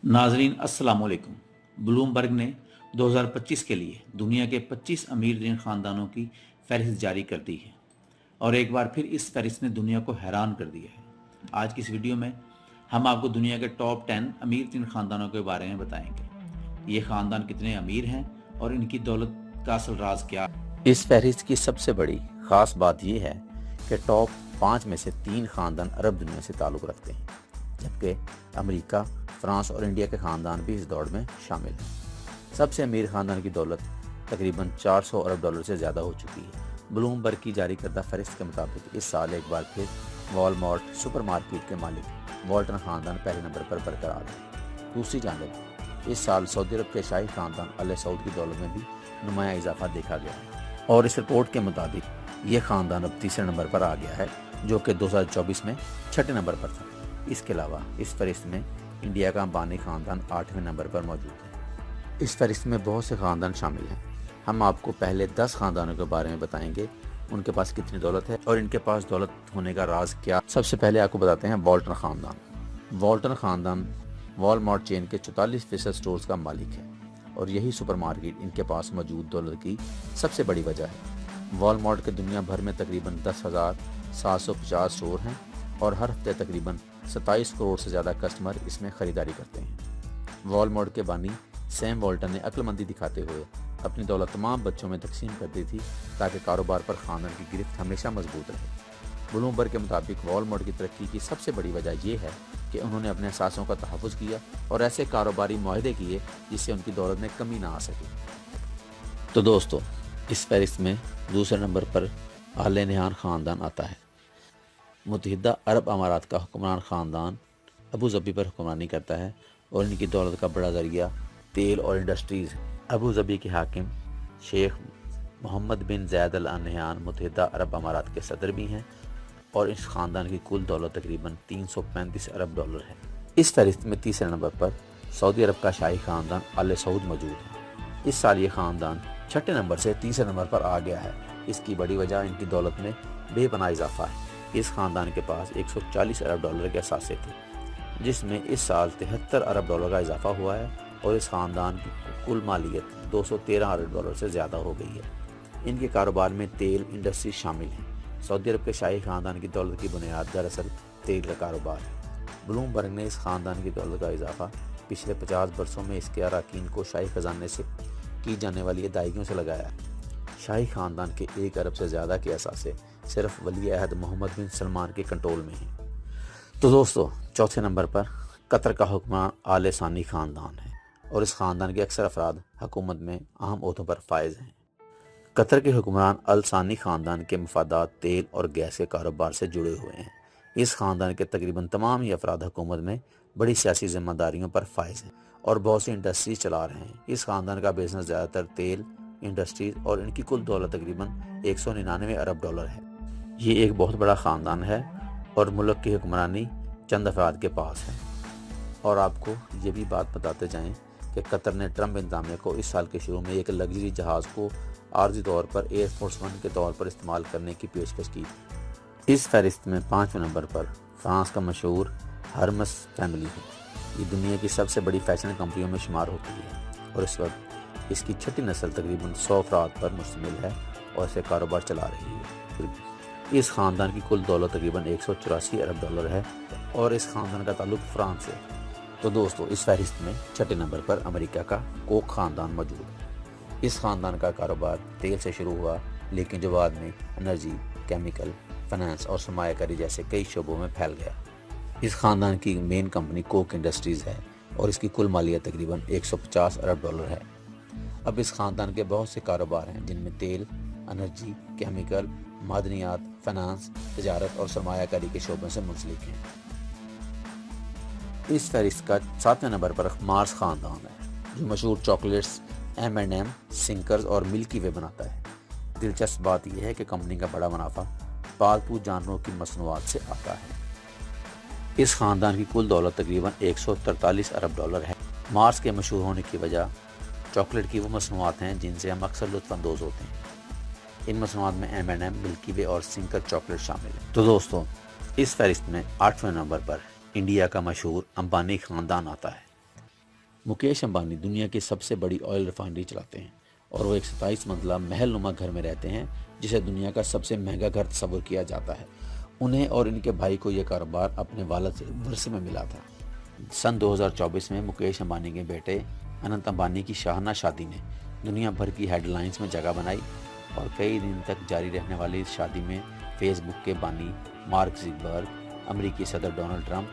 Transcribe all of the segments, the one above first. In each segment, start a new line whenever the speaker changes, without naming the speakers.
नाजरीन अस्सलाम वालेकुम। ब्लूमबर्ग ने 2025 के लिए दुनिया के 25 अमीर तरीन ख़ानदानों की फहरिस्त जारी कर दी है और एक बार फिर इस फहरिस्त ने दुनिया को हैरान कर दिया है। आज की इस वीडियो में हम आपको दुनिया के टॉप 10 अमीर तरीन ख़ानदानों के बारे में बताएंगे। ये ख़ानदान कितने अमीर हैं और इनकी दौलत का असल राज क्या है।
इस फहरिस्त की सबसे बड़ी ख़ास बात यह है कि टॉप 5 में से 3 ख़ानदान अरब दुनिया से ताल्लुक़ रखते हैं, जबकि अमेरिका, फ्रांस और इंडिया के ख़ानदान भी इस दौड़ में शामिल हैं। सबसे अमीर ख़ानदान की दौलत तकरीबन 400 अरब डॉलर से ज़्यादा हो चुकी है। ब्लूमबर्ग की जारी करदा फहरिस्त के मुताबिक इस साल एक बार फिर वॉलमार्ट सुपरमार्केट के मालिक वॉल्टन ख़ानदान पहले नंबर पर बरकरार है। दूसरी जानब इस साल सऊदी अरब के शाही ख़ानदान अल सऊद की दौलत में भी नुमाया इजाफा देखा गया है और इस रिपोर्ट के मुताबिक ये ख़ानदान अब तीसरे नंबर पर आ गया है, जो कि 2024 में छठे नंबर पर था। इसके अलावा इस फहरिस्त में इंडिया का अंबानी ख़ानदान 8वें नंबर पर मौजूद है। इस फहरिस्त में बहुत से ख़ानदान शामिल हैं। हम आपको पहले 10 ख़ानदानों के बारे में बताएंगे, उनके पास कितनी दौलत है और इनके पास दौलत होने का राज क्या। सबसे पहले आपको बताते हैं वॉल्टन ख़ानदान। वॉल्टन ख़ानदान वॉलमार्ट चेन के 44% स्टोर्स का मालिक है और यही सुपरमार्केट इनके पास मौजूद दौलत की सबसे बड़ी वजह है। वॉलमार्ट के दुनिया भर में तकरीबन 10,750 स्टोर हैं और हर हफ्ते तकरीबन 27 करोड़ से ज़्यादा कस्टमर इसमें ख़रीदारी करते हैं। वॉलमार्ट के बानी सैम वॉल्टन ने अक्लमंदी दिखाते हुए अपनी दौलत तमाम बच्चों में तकसीम कर दी थी ताकि कारोबार पर ख़ानदान की गिरफ्त हमेशा मजबूत रहे। ब्लूमबर्ग के मुताबिक वॉलमार्ट की तरक्की की सबसे बड़ी वजह यह है कि उन्होंने अपने असासों का तहफ़्फ़ुज़ किया और ऐसे कारोबारी मुआहदे किए जिससे उनकी दौलत में कमी ना आ सके। तो दोस्तों, इस फहरिस्त में दूसरे नंबर पर आले नहान ख़ानदान आता है। मुत्तहिदा अरब अमारात का हुक्मरान ख़ानदान अबू ज़बी पर हुक्मरानी करता है और इनकी दौलत का बड़ा ज़रिया तेल और इंडस्ट्रीज़ है। अबू ज़बी के हाकिम शेख मोहम्मद बिन ज़ैद अल नहयान मुत्तहिदा अरब अमारात के सदर भी हैं और इस ख़ानदान की कुल दौलत तकरीबन 335 अरब डॉलर है। इस फहरिस्त में तीसरे नंबर पर सऊदी अरब का शाही ख़ानदान अल सऊद मौजूद है। इस साल ये ख़ानदान छठे नंबर से तीसरे नंबर पर आ गया है। इसकी बड़ी वजह इनकी दौलत में बेपनाह इजाफा है। इस ख़ानदान के पास 140 अरब डॉलर के असासे थे, जिसमें इस साल 73 अरब डॉलर का इजाफा हुआ है और इस ख़ानदान की कुल मालियत 213 अरब डॉलर से ज़्यादा हो गई है। इनके कारोबार में तेल इंडस्ट्री शामिल हैं। सऊदी अरब के शाही ख़ानदान की दौलत की बुनियाद दरअसल तेल का कारोबार है। ब्लूमबर्ग ने इस ख़ानदान की दौलत का इजाफा पिछले 50 बरसों में इसके अरकान को शाही ख़जाने से की जाने वाली अदायगियों से लगाया है। शाही ख़ानदान के 1 अरब से ज़्यादा के असासे सिर्फ वली अहद मोहम्मद बिन सलमान के कंट्रोल में हैं। तो दोस्तों, चौथे नंबर पर कतर का हुक्मरान आले सानी ख़ानदान है और इस ख़ानदान के अक्सर अफराद हुकूमत में अहम ओहदों पर फायज हैं। कतर के हुक्मरान अल सानी ख़ानदान के मफादात तेल और गैस के कारोबार से जुड़े हुए हैं। इस ख़ानदान के तकरीबन तमाम ही अफराद हुकूमत में बड़ी सियासी जिम्मेदारियों पर फायज हैं और बहुत सी इंडस्ट्रीज चला रहे हैं। इस ख़ानदान का बिजनेस ज़्यादातर तेल इंडस्ट्रीज और इनकी कुल दौलत तकरीबन 199 अरब डॉलर है। ये एक बहुत बड़ा ख़ानदान है और मुल्क की हुक्मरानी चंद अफराद के पास है। और आपको ये भी बात बताते जाएं कि कतर ने ट्रंप इंतज़ामिया को इस साल के शुरू में एक लग्जरी जहाज़ को आर्जी तौर पर एयरफोर्स वन के तौर पर इस्तेमाल करने की पेशकश की थी। इस फहरिस्त में 5वें नंबर पर फ्रांस का मशहूर हर्मस फैमिली है। ये दुनिया की सबसे बड़ी फैशन कंपनियों में शुमार होती है और इस वक्त इसकी छठी नस्ल तकरीबन 100 अफराद पर मुश्तमिल है और इसे कारोबार चला रही है। इस ख़ानदान की कुल दौलत तकरीबन 184 अरब डॉलर है और इस ख़ानदान का ताल्लुक फ्रांस से। तो दोस्तों, इस फहरिस्त में छठे नंबर पर अमेरिका का कोक ख़ानदान मौजूद है। इस ख़ानदान का कारोबार तेल से शुरू हुआ, लेकिन जो बाद में एनर्जी, केमिकल, फाइनेंस और सरमायाकारी जैसे कई शोबों में फैल गया। इस ख़ानदान की मेन कंपनी कोक इंडस्ट्रीज़ है और इसकी कुल मालियत तकरीबन 150 अरब डॉलर है। अब इस ख़ानदान के बहुत से कारोबार हैं जिनमें तेल, एनर्जी, केमिकल, मादनियात, फाइनेंस, तिजारत और सरमायाकारी के शोबों से मुंसलिक हैं। इस फहरिस्त का 7वें नंबर पर मार्स ख़ानदान है, जो मशहूर चॉकलेट्स M&M, सिंकर्स और मिल्की वे बनाता है। दिलचस्प बात यह है कि कंपनी का बड़ा मुनाफा पालतू जानवरों की मसनूआत से आता है। इस ख़ानदान की कुल दौलत तकरीबन 143 अरब डॉलर है। मार्स के मशहूर होने की वजह चॉकलेट की वो मसनूआत हैं जिनसे हम अक्सर लुत्फ़अंदोज़ होते हैं। इन मसनूआत में M&M, मिल्की वे और सिंकर चॉकलेट शामिल हैं। तो दोस्तों, इस फहरिस्त में 8वें नंबर पर इंडिया का मशहूर अंबानी ख़ानदान आता है। मुकेश अंबानी दुनिया की सबसे बड़ी ऑयल रिफाइनरी चलाते हैं और वो एक 27 मंजिला महल नुमा घर में रहते हैं जिसे दुनिया का सबसे महंगा घर तस्वर किया जाता है। उन्हें और इनके भाई को यह कारोबार अपने वालिद से विरसे में मिला था। सन 2024 में मुकेश अंबानी के बेटे अनंत अंबानी की शाहाना शादी ने दुनिया भर की हेडलाइंस में जगह बनाई और कई दिन तक जारी रहने वाली इस शादी में फेसबुक के बानी मार्क ज़ुकरबर्ग, अमेरिकी सदर डोनाल्ड ट्रंप,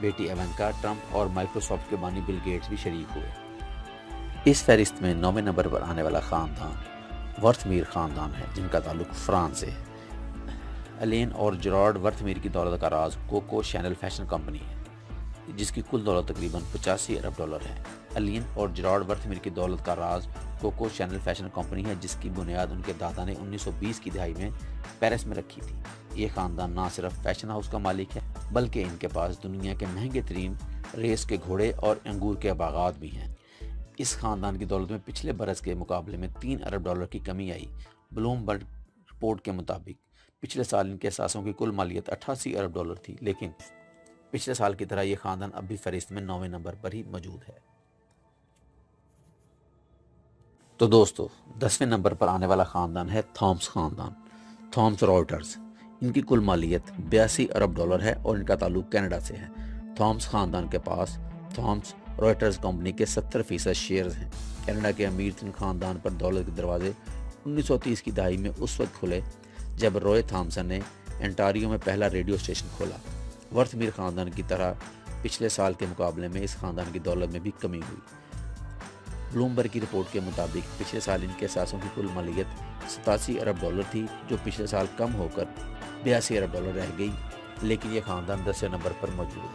बेटी इवांका ट्रंप और माइक्रोसॉफ्ट के बानी बिल गेट्स भी शरीक हुए। इस फहरिस्त में 9वें नंबर पर आने वाला ख़ानदान वर्थमीर ख़ानदान है, जिनका ताल्लुक फ्रांस से है। एलेन और जॉर्ज वर्थमीर की दौलत का राज कोको शैनल फैशन कंपनी है, जिसकी कुल दौलत तकरीबन 85 अरब डॉलर है। एलेन और जॉर्ज वर्थमीर की दौलत का राज कोको शैनल फैशन कंपनी है, जिसकी बुनियाद उनके दादा ने 1920 की दहाई में पेरिस में रखी थी। ये ख़ानदान ना सिर्फ फैशन हाउस का मालिक है, बल्कि इनके पास दुनिया के महंगे तरीन रेस के घोड़े और अंगूर के बागात भी हैं। इस ख़ानदान की दौलत में पिछले बरस के मुकाबले में 3 अरब डॉलर की कमी आई। ब्लूमबर्ग रिपोर्ट के मुताबिक पिछले साल इनके असासों की कुल मालियत 88 अरब डॉलर थी, लेकिन पिछले साल की तरह ये ख़ानदान अब भी फहरिस्त में 9वें नंबर पर ही मौजूद है। तो दोस्तों, 10वें नंबर पर आने वाला ख़ानदान है थॉम्स ख़ानदान, थॉम्स रॉयटर्स। इनकी कुल मालियत 82 अरब डॉलर है और इनका ताल्लुक कनाडा से है। थॉम्स ख़ानदान के पास थॉम्स रॉयटर्स कंपनी के 70% शेयर्स हैं। कनाडा के अमीर तरीन ख़ानदान पर दौलत के दरवाजे 1930 की दहाई में उस वक्त खुले जब रॉय थॉम्सन ने एंटारियो में पहला रेडियो स्टेशन खोला। वर्थमीर ख़ानदान की तरह पिछले साल के मुकाबले में इस ख़ानदान की दौलत में भी कमी हुई। ब्लूमबर्ग की रिपोर्ट के मुताबिक पिछले साल इनके असासों की कुल मालियत 87 अरब डॉलर थी, जो पिछले साल कम होकर 82 अरब डॉलर रह गई, लेकिन ये ख़ानदान 10वें नंबर पर मौजूद है।